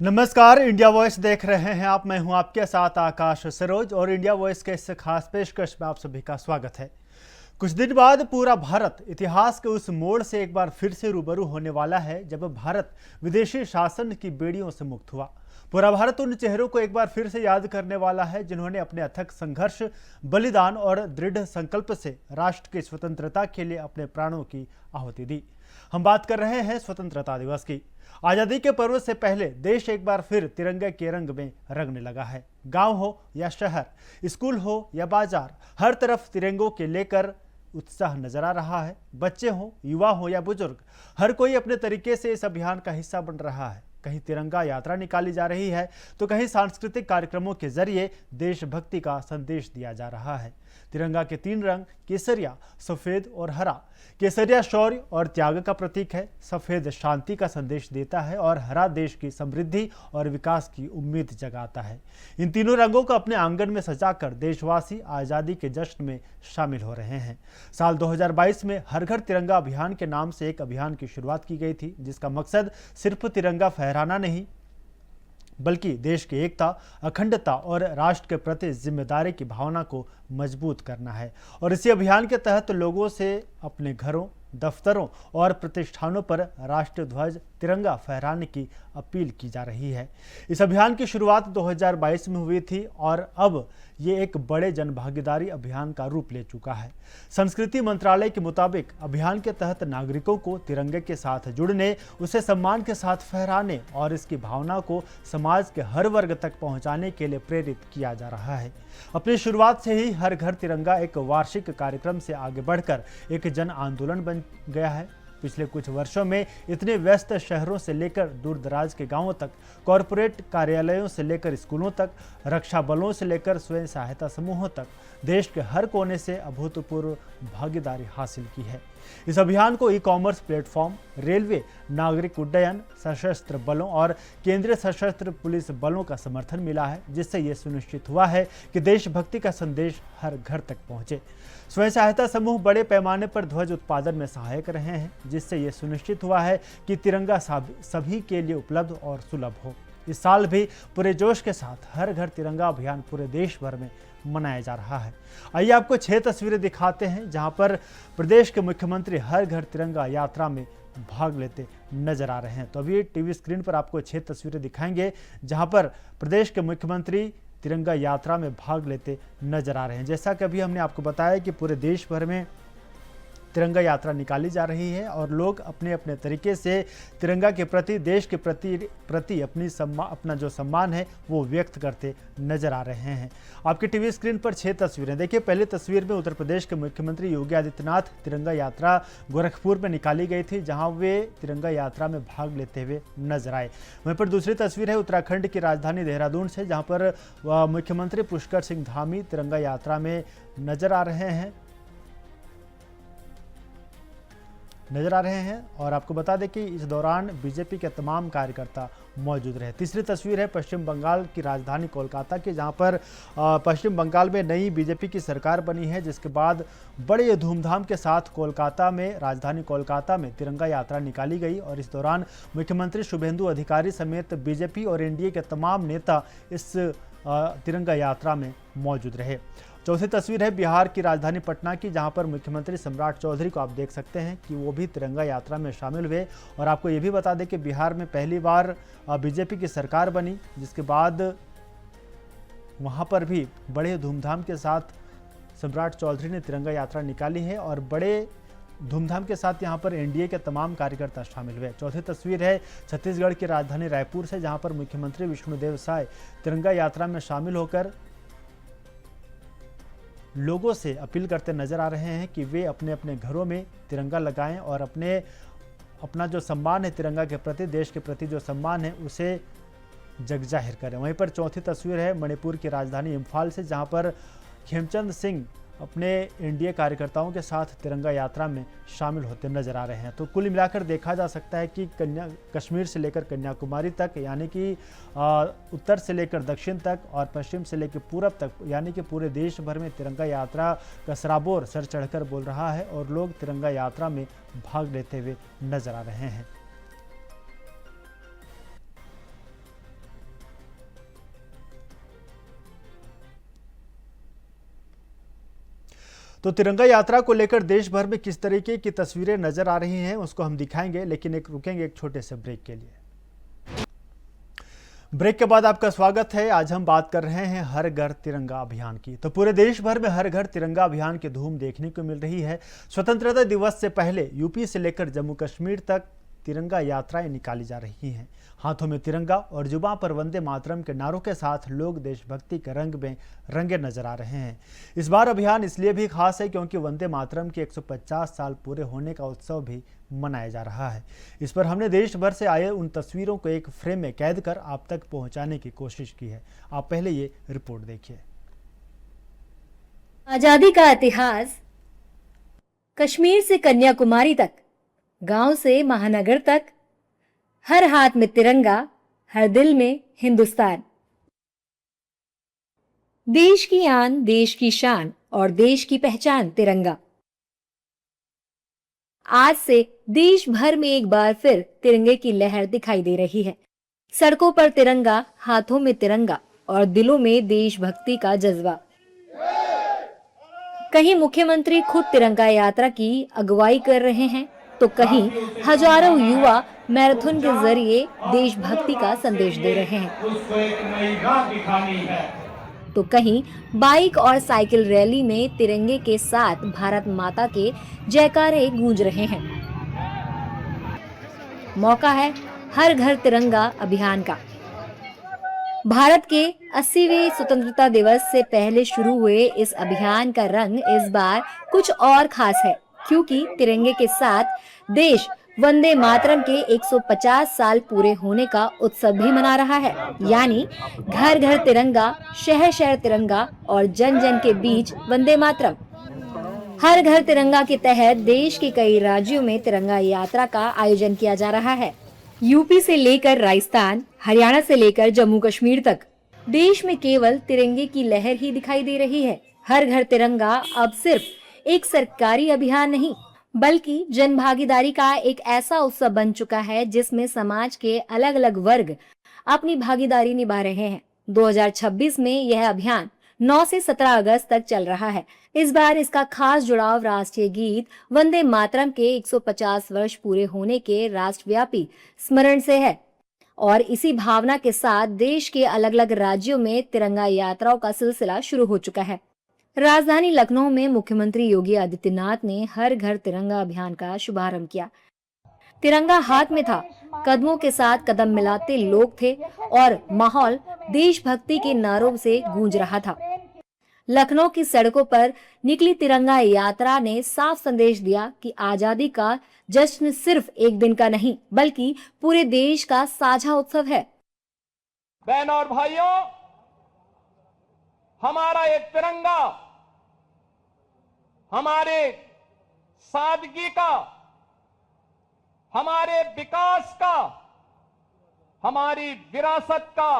नमस्कार, India voice देख रहे हैं आप। मैं हूं आपके साथ आकाश सरोज और इंडिया वॉइस के इस खास पेशकश में आप सभी का स्वागत है। कुछ दिन बाद पूरा भारत इतिहास के उस मोड़ से एक बार फिर से रूबरू होने वाला है जब भारत विदेशी शासन की बेड़ियों से मुक्त हुआ। पूरा भारत उन चेहरों को एक बार फिर से याद करने वाला है जिन्होंने अपने अथक संघर्ष, बलिदान और दृढ़ संकल्प से राष्ट्र की स्वतंत्रता के लिए अपने प्राणों की आहुति दी। हम बात कर रहे हैं स्वतंत्रता दिवस की। आजादी के पर्व से पहले देश एक बार फिर तिरंगे के रंग में रंगने लगा है। गांव हो या शहर, स्कूल हो या बाजार, हर तरफ तिरंगों के लेकर उत्साह नजर आ रहा है। बच्चे हो, युवा हो या बुजुर्ग, हर कोई अपने तरीके से इस अभियान का हिस्सा बन रहा है। कहीं तिरंगा यात्रा निकाली जा रही है तो कहीं सांस्कृतिक कार्यक्रमों के जरिए देशभक्ति का संदेश दिया जा रहा है। तिरंगा के तीन रंग केसरिया, सफेद और हरा। केसरिया शौर्य और त्याग का प्रतीक है, सफेद शांति का संदेश देता है और हरा देश की समृद्धि और विकास की उम्मीद जगाता है। इन तीनों रंगों को अपने आंगन में सजाकर देशवासी आजादी के जश्न में शामिल हो रहे हैं। साल 2022 में हर घर तिरंगा अभियान के नाम से एक अभियान की शुरुआत की गई थी, जिसका मकसद सिर्फ तिरंगा फहराना नहीं बल्कि देश की एकता, अखंडता और राष्ट्र के प्रति जिम्मेदारी की भावना को मजबूत करना है। और इसी अभियान के तहत लोगों से अपने घरों, दफ्तरों और प्रतिष्ठानों पर राष्ट्रीय ध्वज तिरंगा फहराने की अपील की जा रही है। इस अभियान की शुरुआत 2022 में हुई थी और अब ये एक बड़े जनभागीदारी अभियान का रूप ले चुका है। संस्कृति मंत्रालय के मुताबिक अभियान के तहत नागरिकों को तिरंगे के साथ जुड़ने, उसे सम्मान के साथ फहराने और इसकी भावना को समाज के हर वर्ग तक पहुंचाने के लिए प्रेरित किया जा रहा है। अपनी शुरुआत से ही हर घर तिरंगा एक वार्षिक कार्यक्रम से आगे बढ़कर एक जन आंदोलन बन गया है। पिछले कुछ वर्षों में इतने व्यस्त शहरों से लेकर दूर दराज के गांवों तक, कॉरपोरेट कार्यालयों से लेकर स्कूलों तक, रक्षा बलों से लेकर स्वयं सहायता समूहों तक देश के हर कोने से अभूतपूर्व भागीदारी हासिल की है। इस अभियान को ई-कॉमर्स प्लेटफॉर्म, रेलवे, नागरिक उड्डयन, सशस्त्र बलों और केंद्रीय सशस्त्र पुलिस बलों का समर्थन मिला है, जिससे यह सुनिश्चित हुआ है कि देशभक्ति का संदेश हर घर तक पहुंचे। स्वयं सहायता समूह बड़े पैमाने पर ध्वज उत्पादन में सहायक रहे हैं, जिससे यह सुनिश्चित हुआ है कि तिरंगा सभी के लिए उपलब्ध और सुलभ हो। इस साल भी पूरे जोश के साथ हर घर तिरंगा अभियान पूरे देश भर में मनाया जा रहा है। आइए आपको 6 तस्वीरें दिखाते हैं जहां पर प्रदेश के मुख्यमंत्री हर घर तिरंगा यात्रा में भाग लेते नजर आ रहे हैं। तो अभी टीवी स्क्रीन पर आपको 6 तस्वीरें दिखाएंगे जहां पर प्रदेश के मुख्यमंत्री तिरंगा यात्रा में भाग लेते नजर आ रहे हैं। जैसा कि अभी हमने आपको बताया कि पूरे देश भर में तिरंगा यात्रा निकाली जा रही है और लोग अपने अपने तरीके से तिरंगा के प्रति, देश के प्रति अपना जो सम्मान है वो व्यक्त करते नजर आ रहे हैं। आपकी टीवी स्क्रीन पर 6 तस्वीरें देखिए। पहली तस्वीर में उत्तर प्रदेश के मुख्यमंत्री योगी आदित्यनाथ तिरंगा यात्रा गोरखपुर में निकाली गई थी, जहां वे तिरंगा यात्रा में भाग लेते हुए नजर आए। वहीं पर दूसरी तस्वीर है उत्तराखंड की राजधानी देहरादून से, जहां पर मुख्यमंत्री पुष्कर सिंह धामी तिरंगा यात्रा में नजर आ रहे हैं और आपको बता दें कि इस दौरान बीजेपी के तमाम कार्यकर्ता मौजूद रहे। तीसरी तस्वीर है पश्चिम बंगाल की राजधानी कोलकाता की, जहां पर पश्चिम बंगाल में नई बीजेपी की सरकार बनी है, जिसके बाद बड़े धूमधाम के साथ राजधानी कोलकाता में तिरंगा यात्रा निकाली गई और इस दौरान मुख्यमंत्री शुभेंदु अधिकारी समेत बीजेपी और एनडीए के तमाम नेता इस तिरंगा यात्रा में मौजूद रहे। चौथी तस्वीर है बिहार की राजधानी पटना की, जहां पर मुख्यमंत्री सम्राट चौधरी को आप देख सकते हैं कि वो भी तिरंगा यात्रा में शामिल हुए। और आपको ये भी बता दें कि बिहार में पहली बार बीजेपी की सरकार बनी, जिसके बाद वहां पर भी बड़े धूमधाम के साथ सम्राट चौधरी ने तिरंगा यात्रा निकाली है और बड़े धूमधाम के साथ यहां पर एनडीए के तमाम कार्यकर्ता शामिल हुए। चौथी तस्वीर है छत्तीसगढ़ की राजधानी रायपुर से, जहां पर मुख्यमंत्री विष्णुदेव साय तिरंगा यात्रा में शामिल होकर लोगों से अपील करते नजर आ रहे हैं कि वे अपने अपने घरों में तिरंगा लगाएं और अपना जो सम्मान है तिरंगा के प्रति, देश के प्रति जो सम्मान है उसे जग जाहिर करें। वहीं पर चौथी तस्वीर है मणिपुर की राजधानी इम्फाल से, जहां पर खेमचंद सिंह अपने एनडीए कार्यकर्ताओं के साथ तिरंगा यात्रा में शामिल होते नजर आ रहे हैं। तो कुल मिलाकर देखा जा सकता है कि कश्मीर से लेकर कन्याकुमारी तक, यानी कि उत्तर से लेकर दक्षिण तक और पश्चिम से लेकर पूरब तक, यानी कि पूरे देश भर में तिरंगा यात्रा का सराबोर सर चढ़कर बोल रहा है और लोग तिरंगा यात्रा में भाग लेते हुए नजर आ रहे हैं। तो तिरंगा यात्रा को लेकर देश भर में किस तरीके की तस्वीरें नजर आ रही हैं उसको हम दिखाएंगे, लेकिन रुकेंगे एक छोटे से ब्रेक के लिए। ब्रेक के बाद आपका स्वागत है। आज हम बात कर रहे हैं हर घर तिरंगा अभियान की। तो पूरे देश भर में हर घर तिरंगा अभियान की धूम देखने को मिल रही है। स्वतंत्रता दिवस से पहले यूपी से लेकर जम्मू कश्मीर तक तिरंगा यात्राएं निकाली जा रही हैं। हाथों में तिरंगा और जुबां पर वंदे मातरम के नारों के साथ लोग देशभक्ति के रंग में रंगे नजर आ रहे हैं। इस बार अभियान इसलिए भी खास है क्योंकि वंदे मातरम के 150 साल पूरे होने का उत्सव भी मनाया जा रहा है। इस पर हमने देश भर से आए उन तस्वीरों को एक फ्रेम में कैद कर आप तक पहुंचाने की कोशिश की है। आप पहले ये रिपोर्ट देखिए। आजादी का इतिहास कश्मीर से कन्याकुमारी तक, गांव से महानगर तक, हर हाथ में तिरंगा, हर दिल में हिंदुस्तान। देश की आन, देश की शान और देश की पहचान तिरंगा। आज से देश भर में एक बार फिर तिरंगे की लहर दिखाई दे रही है। सड़कों पर तिरंगा, हाथों में तिरंगा और दिलों में देशभक्ति का जज्बा। कहीं मुख्यमंत्री खुद तिरंगा यात्रा की अगुवाई कर रहे हैं, तो कहीं हजारों युवा मैराथन के जरिए देशभक्ति का संदेश दे रहे हैं, तो कहीं बाइक और साइकिल रैली में तिरंगे के साथ भारत माता के जयकारे गूंज रहे हैं। मौका है हर घर तिरंगा अभियान का। भारत के 80वें स्वतंत्रता दिवस से पहले शुरू हुए इस अभियान का रंग इस बार कुछ और खास है, क्योंकि तिरंगे के साथ देश वंदे मातरम के 150 साल पूरे होने का उत्सव भी मना रहा है। यानी घर घर तिरंगा, शहर शहर तिरंगा और जन जन के बीच वंदे मातरम। हर घर तिरंगा के तहत देश के कई राज्यों में तिरंगा यात्रा का आयोजन किया जा रहा है। यूपी से लेकर राजस्थान, हरियाणा से लेकर जम्मू कश्मीर तक देश में केवल तिरंगे की लहर ही दिखाई दे रही है। हर घर तिरंगा अब सिर्फ एक सरकारी अभियान नहीं, बल्कि जन भागीदारी का एक ऐसा उत्सव बन चुका है जिसमें समाज के अलग अलग वर्ग अपनी भागीदारी निभा रहे हैं। 2026 में यह अभियान 9 से 17 अगस्त तक चल रहा है। इस बार इसका खास जुड़ाव राष्ट्रीय गीत वंदे मातरम के 150 वर्ष पूरे होने के राष्ट्रव्यापी स्मरण से है और इसी भावना के साथ देश के अलग अलग राज्यों में तिरंगा यात्राओं का सिलसिला शुरू हो चुका है। राजधानी लखनऊ में मुख्यमंत्री योगी आदित्यनाथ ने हर घर तिरंगा अभियान का शुभारंभ किया। तिरंगा हाथ में था, कदमों के साथ कदम मिलाते लोग थे और माहौल देशभक्ति के नारों से गूंज रहा था। लखनऊ की सड़कों पर निकली तिरंगा यात्रा ने साफ संदेश दिया कि आजादी का जश्न सिर्फ एक दिन का नहीं, बल्कि पूरे देश का साझा उत्सव है। बहनों और भाइयों, हमारा एक तिरंगा हमारे सादगी का, हमारे विकास का, हमारी विरासत का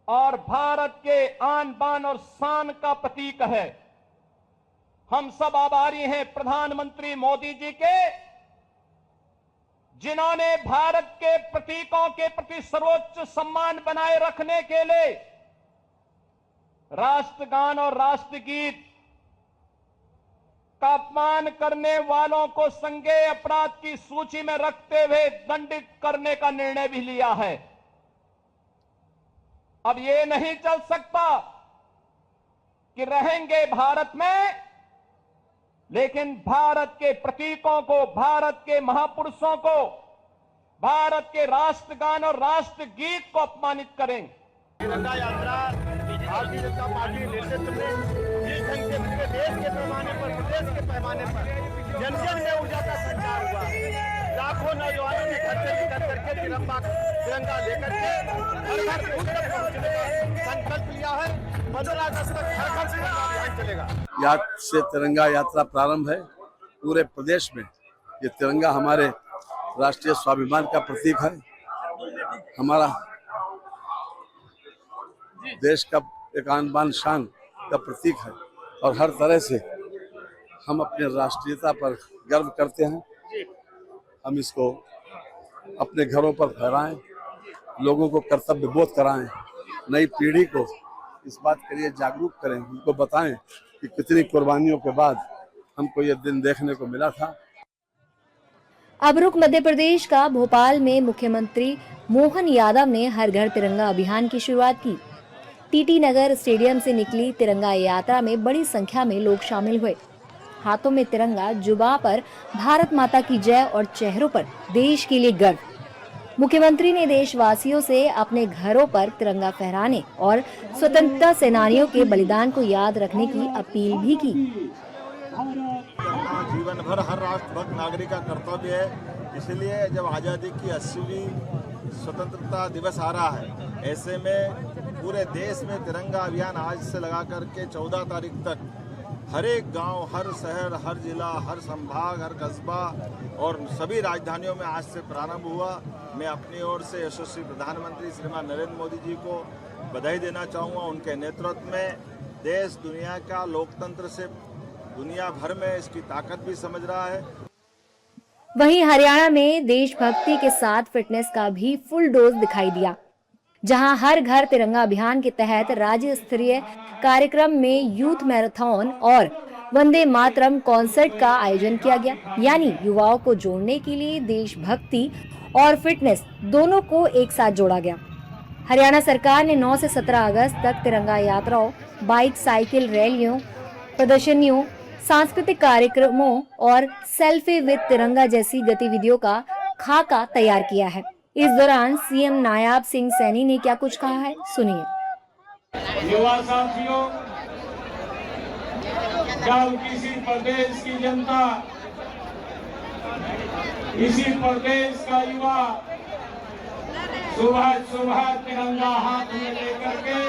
और भारत के आन बान और शान का प्रतीक है। हम सब आभारी हैं प्रधानमंत्री मोदी जी के, जिन्होंने भारत के प्रतीकों के प्रति सर्वोच्च सम्मान बनाए रखने के लिए राष्ट्रगान और राष्ट्रगीत का अपमान करने वालों को संज्ञेय अपराध की सूची में रखते हुए दंडित करने का निर्णय भी लिया है। अब ये नहीं चल सकता कि रहेंगे भारत में, लेकिन भारत के प्रतीकों को, भारत के महापुरुषों को, भारत के राष्ट्रगान और राष्ट्रगीत को अपमानित करें। तिरंगा यात्रा भारतीय जनता पार्टी नेतृत्व में जिस ढंग से पूरे देश के पैमाने पर, प्रदेश के पैमाने पर जन जन में ऊर्जा का संचार हुआ। लाखों नौजवानों ने घर से निकल करके तिरंगा लेकर के हर घर तक पहुंचने का संकल्प लिया है। 15 अगस्त तक हर घर तिरंगा अभियान चलेगा। आज से तिरंगा यात्रा प्रारंभ है। पूरे प्रदेश में ये तिरंगा हमारे राष्ट्रीय स्वाभिमान का प्रतीक है, हमारा देश का एक आन बान शान का प्रतीक है और हर तरह से हम अपने राष्ट्रीयता पर गर्व करते हैं। हम इसको अपने घरों पर फहराएं, लोगों को कर्तव्य बोध कराएं, नई पीढ़ी को इस बात के लिए जागरूक करें, उनको बताएं कि कितनी कुर्बानियों के बाद हमको ये दिन देखने को मिला था। अब रुख मध्य प्रदेश का भोपाल में मुख्यमंत्री मोहन यादव ने हर घर तिरंगा अभियान की शुरुआत की। टीटी नगर स्टेडियम से निकली तिरंगा यात्रा में बड़ी संख्या में लोग शामिल हुए। हाथों में तिरंगा, जुबां पर भारत माता की जय और चेहरों पर देश के लिए गर्व। मुख्यमंत्री ने देशवासियों से अपने घरों पर तिरंगा फहराने और स्वतंत्रता सेनानियों के बलिदान को याद रखने की अपील भी की। करना जीवन भर हर राष्ट्रभक्त नागरिक का कर्तव्य है। इसलिए जब आज़ादी की 80वीं स्वतंत्रता दिवस आ रहा है, ऐसे में पूरे देश में तिरंगा अभियान आज से लगा करके 14 तारीख तक हर एक गांव, हर शहर, हर जिला, हर संभाग, हर कस्बा और सभी राजधानियों में आज से प्रारंभ हुआ। मैं अपनी ओर से यशस्वी प्रधानमंत्री श्रीमान नरेंद्र मोदी जी को बधाई देना चाहूँगा। उनके नेतृत्व में देश दुनिया का लोकतंत्र से दुनिया भर में इसकी ताकत भी समझ रहा है। वहीं हरियाणा में देशभक्ति के साथ फिटनेस का भी फुल डोज दिखाई दिया, जहां हर घर तिरंगा अभियान के तहत राज्य स्तरीय कार्यक्रम में यूथ मैराथन और वंदे मातरम कॉन्सर्ट का आयोजन किया गया। यानी युवाओं को जोड़ने के लिए देशभक्ति और फिटनेस दोनों को एक साथ जोड़ा गया। हरियाणा सरकार ने 9 से 17 अगस्त तक तिरंगा यात्राओं, बाइक, साइकिल रैलियों, प्रदर्शनियों, सांस्कृतिक कार्यक्रमों और सेल्फी विद तिरंगा जैसी गतिविधियों का खाका तैयार किया है। इस दौरान सीएम नायाब सिंह सैनी ने क्या कुछ कहा है, सुनिए। युवा साथियों, जब किसी प्रदेश की जनता, इसी प्रदेश का युवा सुबह सुबह तिरंगा हाथ में लेकर के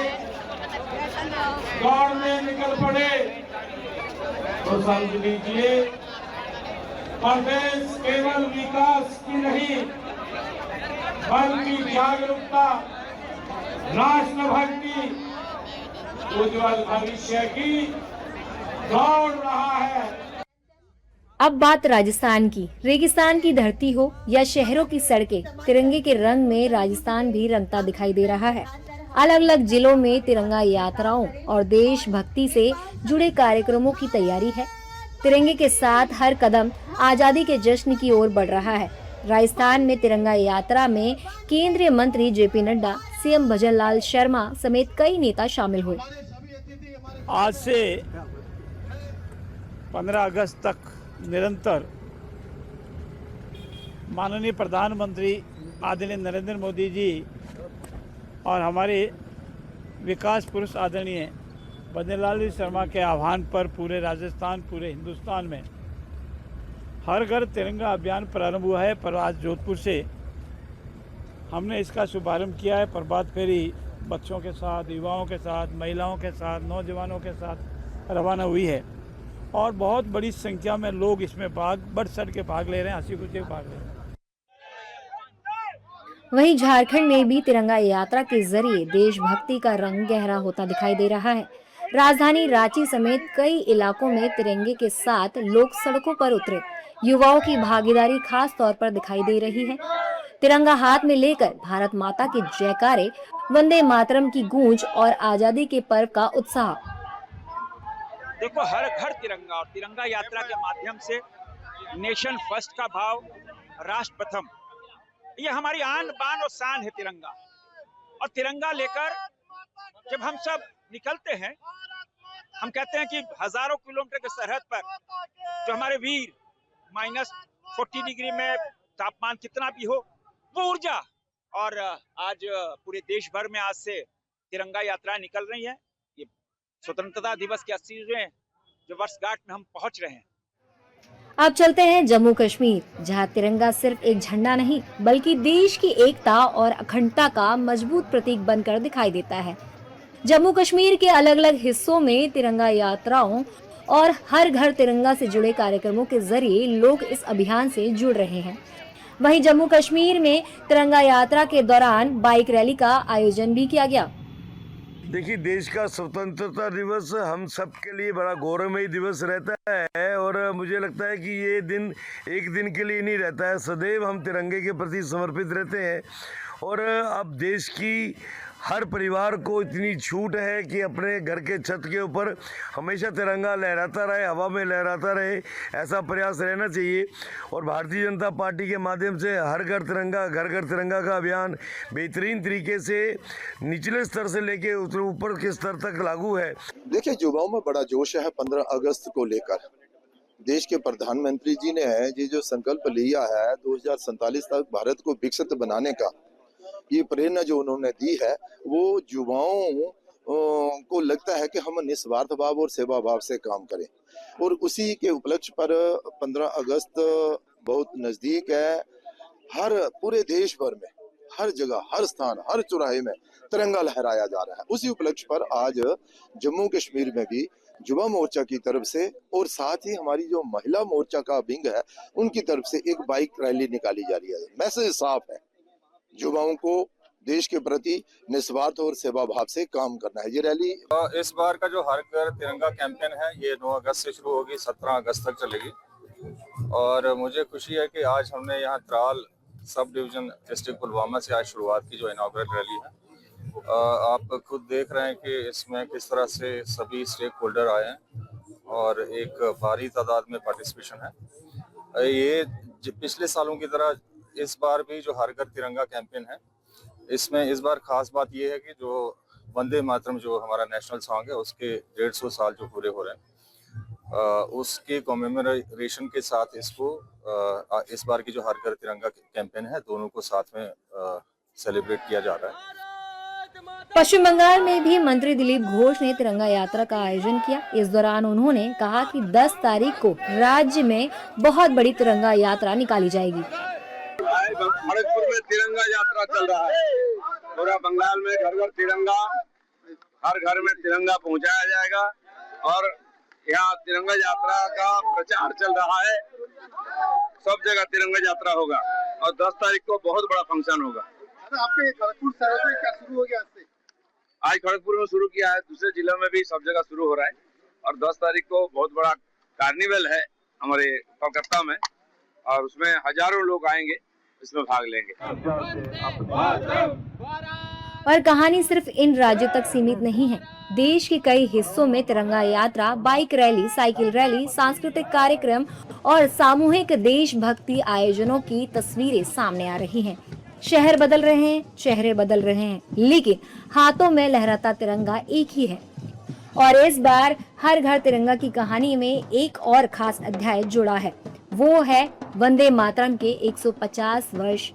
दौड़ने निकल पड़े, तो समझ लीजिए प्रदेश केवल विकास की नहीं बल्कि जागरूकता, राष्ट्रभक्ति, उज्जवल भविष्य की दौड़ रहा है। अब बात राजस्थान की। रेगिस्तान की धरती हो या शहरों की सड़कें, तिरंगे के रंग में राजस्थान भी रंगता दिखाई दे रहा है। अलग अलग जिलों में तिरंगा यात्राओं और देशभक्ति से जुड़े कार्यक्रमों की तैयारी है। तिरंगे के साथ हर कदम आजादी के जश्न की ओर बढ़ रहा है। राजस्थान में तिरंगा यात्रा में केंद्रीय मंत्री जेपी नड्डा, सीएम भजन लाल शर्मा समेत कई नेता शामिल हुए। आज से 15 अगस्त तक निरंतर माननीय प्रधानमंत्री आदरणीय नरेंद्र मोदी जी और हमारे विकास पुरुष आदरणीय भजन लाल शर्मा के आह्वान पर पूरे राजस्थान, पूरे हिंदुस्तान में हर घर तिरंगा अभियान प्रारंभ हुआ है। पर आज जोधपुर से हमने इसका शुभारंभ किया है। प्रभात फेरी बच्चों के साथ, युवाओं के साथ, महिलाओं के साथ, नौजवानों के साथ रवाना हुई है और बहुत बड़ी संख्या में लोग इसमें बढ़ चढ़ के भाग ले रहे हैं, हंसी खुशी भाग ले रहे हैं। वहीं झारखंड में भी तिरंगा यात्रा के जरिए देशभक्ति का रंग गहरा होता दिखाई दे रहा है। राजधानी रांची समेत कई इलाकों में तिरंगे के साथ लोग सड़कों पर उतरे। युवाओं की भागीदारी खास तौर पर दिखाई दे रही है। तिरंगा हाथ में लेकर भारत माता के जयकारे, वंदे मातरम की गूंज और आजादी के पर्व का उत्साह। देखो, हर घर तिरंगा और तिरंगा यात्रा के माध्यम से नेशन फर्स्ट का भाव, राष्ट्र प्रथम, ये हमारी आन बान और शान है तिरंगा। और तिरंगा लेकर जब हम सब निकलते हैं, हम कहते हैं कि हजारों किलोमीटर के सरहद पर जो हमारे वीर -40 डिग्री में तापमान कितना भी हो, वो ऊर्जा, और आज पूरे देश भर में आज से तिरंगा यात्रा निकल रही है। ये स्वतंत्रता दिवस के 80वें जो वर्षगांठ में हम पहुंच रहे हैं। अब चलते हैं जम्मू कश्मीर, जहां तिरंगा सिर्फ एक झंडा नहीं बल्कि देश की एकता और अखंडता का मजबूत प्रतीक बनकर दिखाई देता है। जम्मू कश्मीर के अलग अलग हिस्सों में तिरंगा यात्राओं और हर घर तिरंगा से जुड़े कार्यक्रमों के जरिए लोग इस अभियान से जुड़ रहे हैं। वहीं जम्मू कश्मीर में तिरंगा यात्रा के दौरान बाइक रैली का आयोजन भी किया गया। देखिए, देश का स्वतंत्रता दिवस हम सब के लिए बड़ा गौरवमयी दिवस रहता है और मुझे लगता है कि ये दिन एक दिन के लिए नहीं रहता है। सदैव हम तिरंगे के प्रति समर्पित रहते हैं और अब देश की हर परिवार को इतनी छूट है कि अपने घर के छत के ऊपर हमेशा तिरंगा लहराता रहे, हवा में लहराता रहे, ऐसा प्रयास रहना चाहिए। और भारतीय जनता पार्टी के माध्यम से हर घर तिरंगा, घर घर तिरंगा का अभियान बेहतरीन तरीके से निचले स्तर से लेके ऊपर के स्तर तक लागू है। देखिए, युवाओं में बड़ा जोश है 15 अगस्त को लेकर। देश के प्रधानमंत्री जी ने ये जो संकल्प लिया है 2047 तक भारत को विकसित बनाने का, ये प्रेरणा जो उन्होंने दी है वो युवाओं को लगता है कि हम निस्वार्थ भाव और सेवा भाव से काम करें। और उसी के उपलक्ष्य पर 15 अगस्त बहुत नजदीक है। हर पूरे देश भर में, हर जगह, हर स्थान, हर चौराहे में तिरंगा लहराया जा रहा है। उसी उपलक्ष्य पर आज जम्मू कश्मीर में भी युवा मोर्चा की तरफ से और साथ ही हमारी जो महिला मोर्चा का विंग है उनकी तरफ से एक बाइक रैली निकाली जा रही है। मैसेज साफ है, युवाओं को देश के प्रति निस्वार्थ और सेवा भाव से काम करना है। ये रैली इस बार का जो हर घर तिरंगा कैंपेन है ये 9 अगस्त से शुरू होगी, 17 अगस्त तक चलेगी। और मुझे खुशी है कि आज हमने यहाँ Tral sub division district Pulwama से आज शुरुआत की जो इनॉग्रेट रैली है। आप खुद देख रहे हैं कि इसमें किस तरह से सभी स्टेक होल्डर आए हैं और एक भारी तादाद में पार्टिसिपेशन है। ये पिछले सालों की तरह इस बार भी जो हर घर तिरंगा कैंपेन है, इसमें इस बार खास बात ये है कि जो वंदे मातरम जो हमारा नेशनल सॉन्ग है उसके 150 साल जो पूरे हो रहे हैं, उसके कॉमेमोरेशन के साथ इसको इस बार की जो हर घर तिरंगा कैंपेन है दोनों को साथ में सेलिब्रेट किया जा रहा है। पश्चिम बंगाल में भी मंत्री दिलीप घोष ने तिरंगा यात्रा का आयोजन किया। इस दौरान उन्होंने कहा कि 10 तारीख को राज्य में बहुत बड़ी तिरंगा यात्रा निकाली जाएगी। खड़गपुर में तिरंगा यात्रा चल रहा है। पूरा बंगाल में घर घर तिरंगा, हर घर में तिरंगा पहुंचाया जाएगा और यहाँ तिरंगा यात्रा का प्रचार चल रहा है। सब जगह तिरंगा यात्रा होगा और 10 तारीख को बहुत बड़ा फंक्शन होगा। आपके खड़गपुर शहर में क्या शुरू हो गया? आज खड़गपुर में शुरू किया है, दूसरे जिलों में भी सब जगह शुरू हो रहा है और 10 तारीख को बहुत बड़ा कार्निवल है हमारे कोलकाता में और उसमें हजारों लोग आएंगे, इसमें भाग लेंगे। और कहानी सिर्फ इन राज्यों तक सीमित नहीं है। देश के कई हिस्सों में तिरंगा यात्रा, बाइक रैली, साइकिल रैली, सांस्कृतिक कार्यक्रम और सामूहिक देशभक्ति आयोजनों की तस्वीरें सामने आ रही हैं। शहर बदल रहे हैं, चेहरे बदल रहे हैं, लेकिन हाथों में लहराता तिरंगा एक ही है। और इस बार हर घर तिरंगा की कहानी में एक और खास अध्याय जुड़ा है, वो है वंदे मातरम के 150 वर्ष।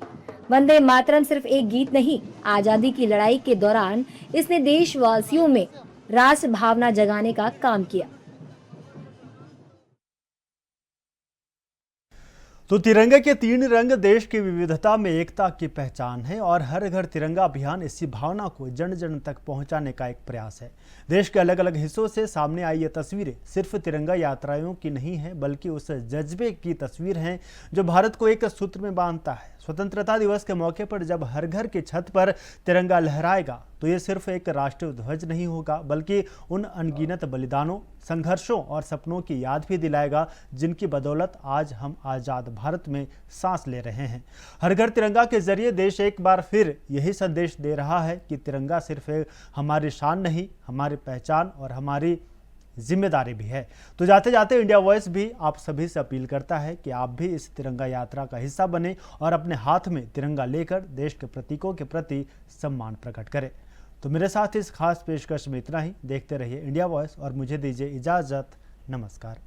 वंदे मातरम सिर्फ एक गीत नहीं, आजादी की लड़ाई के दौरान इसने देशवासियों में राष्ट्र भावना जगाने का काम किया। तो तिरंगे के 3 रंग देश की विविधता में एकता की पहचान है और हर घर तिरंगा अभियान इसी भावना को जन जन तक पहुंचाने का एक प्रयास है। देश के अलग अलग हिस्सों से सामने आई ये तस्वीरें सिर्फ तिरंगा यात्राओं की नहीं है, बल्कि उस जज्बे की तस्वीर हैं जो भारत को एक सूत्र में बांधता है। स्वतंत्रता दिवस के मौके पर जब हर घर की छत पर तिरंगा लहराएगा तो ये सिर्फ एक राष्ट्रीय ध्वज नहीं होगा, बल्कि उन अनगिनत बलिदानों, संघर्षों और सपनों की याद भी दिलाएगा जिनकी बदौलत आज हम आज़ाद भारत में सांस ले रहे हैं। हर घर तिरंगा के जरिए देश एक बार फिर यही संदेश दे रहा है कि तिरंगा सिर्फ हमारी शान नहीं, हमारी पहचान और हमारी जिम्मेदारी भी है। तो जाते जाते इंडिया वॉइस भी आप सभी से अपील करता है कि आप भी इस तिरंगा यात्रा का हिस्सा बने और अपने हाथ में तिरंगा लेकर देश के प्रतीकों के प्रति सम्मान प्रकट करें। तो मेरे साथ इस खास पेशकश में इतना ही। देखते रहिए इंडिया वॉइस और मुझे दीजिए इजाज़त। नमस्कार।